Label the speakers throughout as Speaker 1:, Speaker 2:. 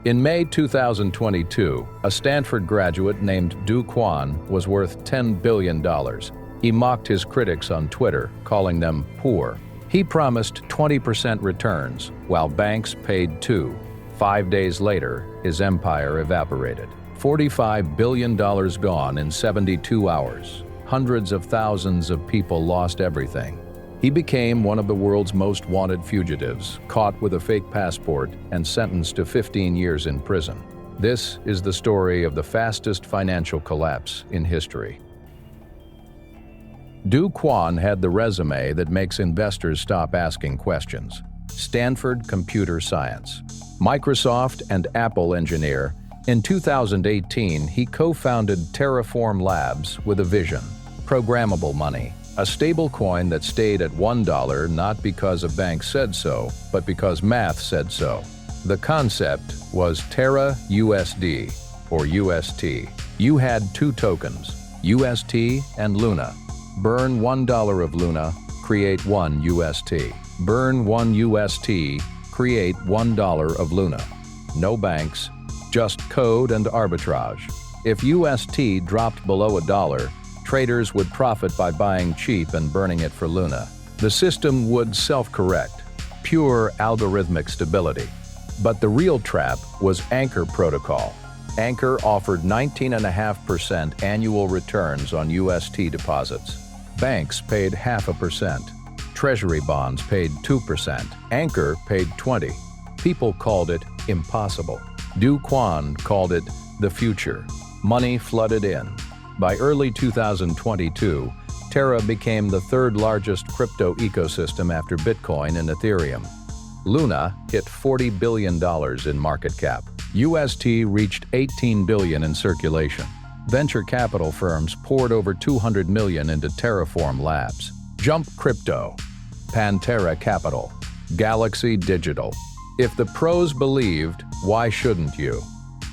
Speaker 1: In May 2022, a Stanford graduate named Do Kwon was worth $10 billion. He mocked his critics on Twitter, calling them poor. He promised 20% returns, while banks paid 2. 5 days later, his empire evaporated. $45 billion gone in 72 hours. Hundreds of thousands of people lost everything. He became one of the world's most wanted fugitives, caught with a fake passport and sentenced to 15 years in prison. This is the story of the fastest financial collapse in history. Do Kwon had the resume that makes investors stop asking questions. Stanford computer science. Microsoft and Apple engineer, in 2018 he co-founded Terraform Labs with a vision. Programmable money. A stablecoin that stayed at $1 not because a bank said so, but because math said so. The concept was Terra USD, or UST. You had 2 tokens, UST and Luna. Burn $1 of Luna, create 1 UST. Burn 1 UST, create $1 of Luna. No banks, just code and arbitrage. If UST dropped below $1, traders would profit by buying cheap and burning it for Luna. The system would self-correct, pure algorithmic stability. But the real trap was Anchor protocol. Anchor offered 19.5% annual returns on UST deposits. Banks paid 0.5%. Treasury bonds paid 2%. Anchor paid 20%. People called it impossible. Do Kwon called it the future. Money flooded in. By early 2022, Terra became the 3rd largest crypto ecosystem after Bitcoin and Ethereum. Luna hit $40 billion in market cap. UST reached $18 billion in circulation. Venture capital firms poured over $200 million into Terraform Labs. Jump Crypto, Pantera Capital, Galaxy Digital. If the pros believed, why shouldn't you?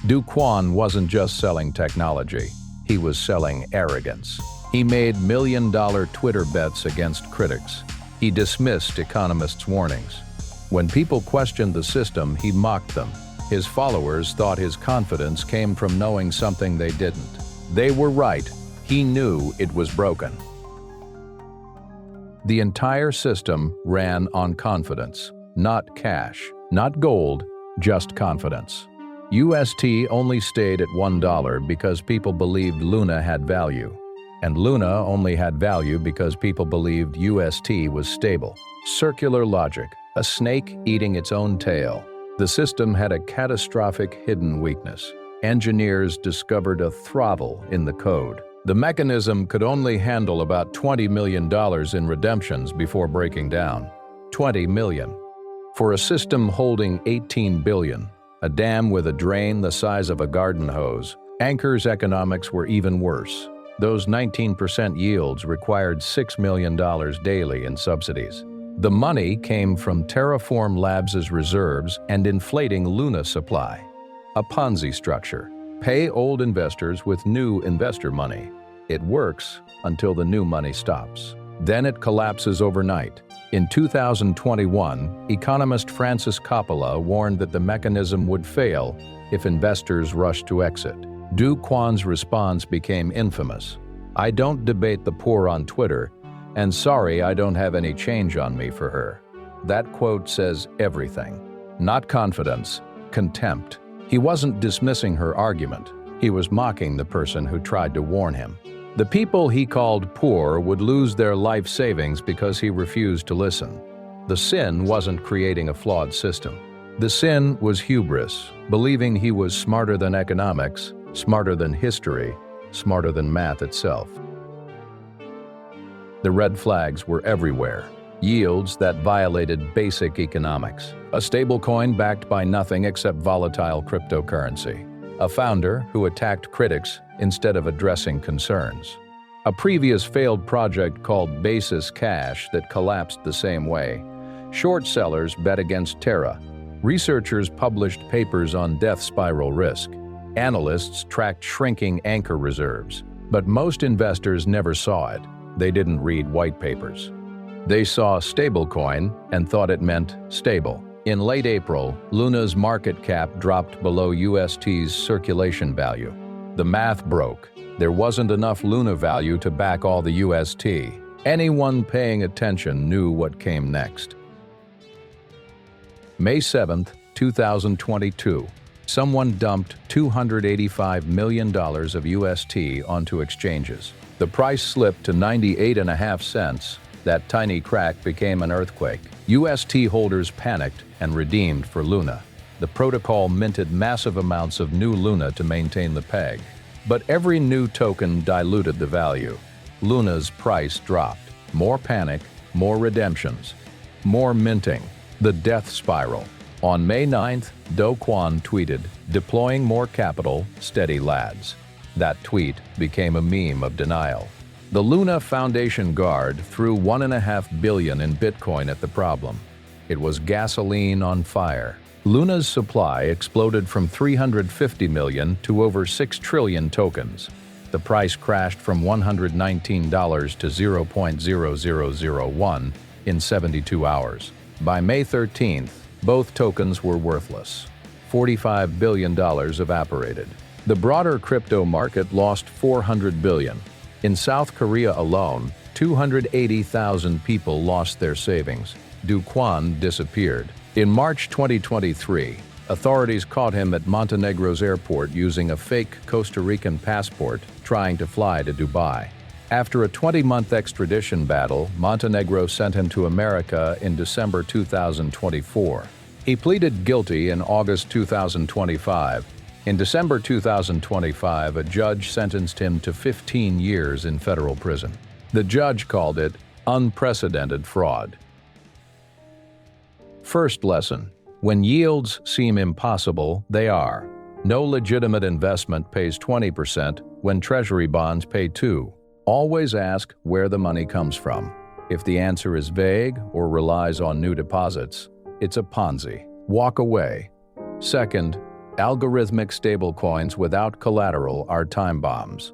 Speaker 1: Do Kwon wasn't just selling technology. He was selling arrogance. He made million-dollar Twitter bets against critics. He dismissed economists' warnings. When people questioned the system, he mocked them. His followers thought his confidence came from knowing something they didn't. They were right. He knew it was broken. The entire system ran on confidence, not cash, not gold, just confidence. UST only stayed at $1 because people believed Luna had value. And Luna only had value because people believed UST was stable. Circular logic, a snake eating its own tail. The system had a catastrophic hidden weakness. Engineers discovered a throttle in the code. The mechanism could only handle about $20 million in redemptions before breaking down. $20 million. For a system holding $18 billion, a dam with a drain the size of a garden hose, Anchor's economics were even worse. Those 19% yields required $6 million daily in subsidies. The money came from Terraform Labs' reserves and inflating Luna supply. A Ponzi structure. Pay old investors with new investor money. It works until the new money stops. Then it collapses overnight. In 2021, economist Francis Coppola warned that the mechanism would fail if investors rushed to exit. Do Kwon's response became infamous. "I don't debate the poor on Twitter, and sorry I don't have any change on me for her." That quote says everything. Not confidence, contempt. He wasn't dismissing her argument. He was mocking the person who tried to warn him. The people he called poor would lose their life savings because he refused to listen. The sin wasn't creating a flawed system. The sin was hubris, believing he was smarter than economics, smarter than history, smarter than math itself. The red flags were everywhere. Yields that violated basic economics. A stablecoin backed by nothing except volatile cryptocurrency. A founder who attacked critics instead of addressing concerns. A previous failed project called Basis Cash that collapsed the same way. Short sellers bet against Terra. Researchers published papers on death spiral risk. Analysts tracked shrinking Anchor reserves. But most investors never saw it. They didn't read white papers. They saw stablecoin and thought it meant stable. In late April, Luna's market cap dropped below UST's circulation value. The math broke. There wasn't enough Luna value to back all the UST. Anyone paying attention knew what came next. May 7, 2022. Someone dumped $285 million of UST onto exchanges. The price slipped to 98.5 cents. That tiny crack became an earthquake. UST holders panicked and redeemed for Luna. The protocol minted massive amounts of new Luna to maintain the peg. But every new token diluted the value. Luna's price dropped. More panic, more redemptions, more minting. The death spiral. On May 9th, Do Kwon tweeted, "Deploying more capital, steady lads." That tweet became a meme of denial. The Luna Foundation Guard threw $1.5 billion in Bitcoin at the problem. It was gasoline on fire. Luna's supply exploded from 350 million to over 6 trillion tokens. The price crashed from $119 to 0.0001 in 72 hours. By May 13th, both tokens were worthless. $45 billion evaporated. The broader crypto market lost $400 billion. In South Korea alone, 280,000 people lost their savings. Do Kwon disappeared. In March 2023, authorities caught him at Montenegro's airport using a fake Costa Rican passport, trying to fly to Dubai. After a 20-month extradition battle, Montenegro sent him to America in December 2024. He pleaded guilty in August 2025. In December 2025, a judge sentenced him to 15 years in federal prison. The judge called it unprecedented fraud. First lesson: when yields seem impossible, they are. No legitimate investment pays 20% when treasury bonds pay 2%. Always ask where the money comes from. If the answer is vague or relies on new deposits, it's a Ponzi. Walk away. Second, algorithmic stablecoins without collateral are time bombs.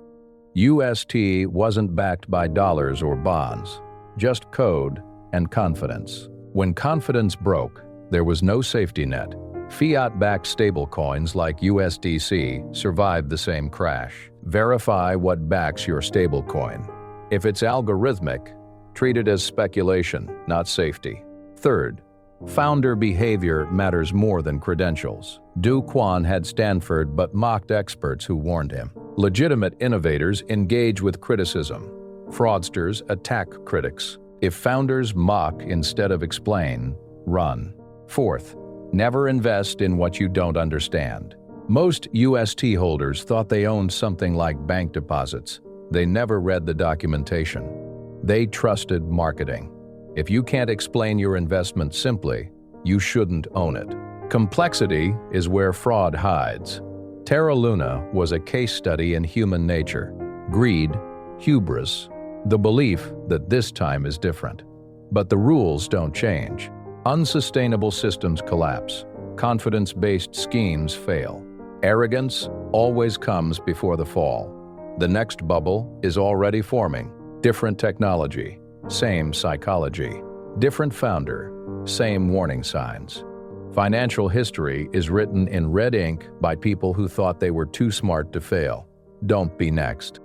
Speaker 1: UST wasn't backed by dollars or bonds, just code and confidence. When confidence broke, there was no safety net. Fiat-backed stablecoins like USDC survived the same crash. Verify what backs your stablecoin. If it's algorithmic, treat it as speculation, not safety. Third, founder behavior matters more than credentials. Do Kwon had Stanford but mocked experts who warned him. Legitimate innovators engage with criticism. Fraudsters attack critics. If founders mock instead of explain, run. Fourth, never invest in what you don't understand. Most UST holders thought they owned something like bank deposits. They never read the documentation. They trusted marketing. If you can't explain your investment simply, you shouldn't own it. Complexity is where fraud hides. Terra Luna was a case study in human nature. Greed, hubris, the belief that this time is different. But the rules don't change. Unsustainable systems collapse. Confidence-based schemes fail. Arrogance always comes before the fall. The next bubble is already forming. Different technology, same psychology. Different founder, same warning signs. Financial history is written in red ink by people who thought they were too smart to fail. Don't be next.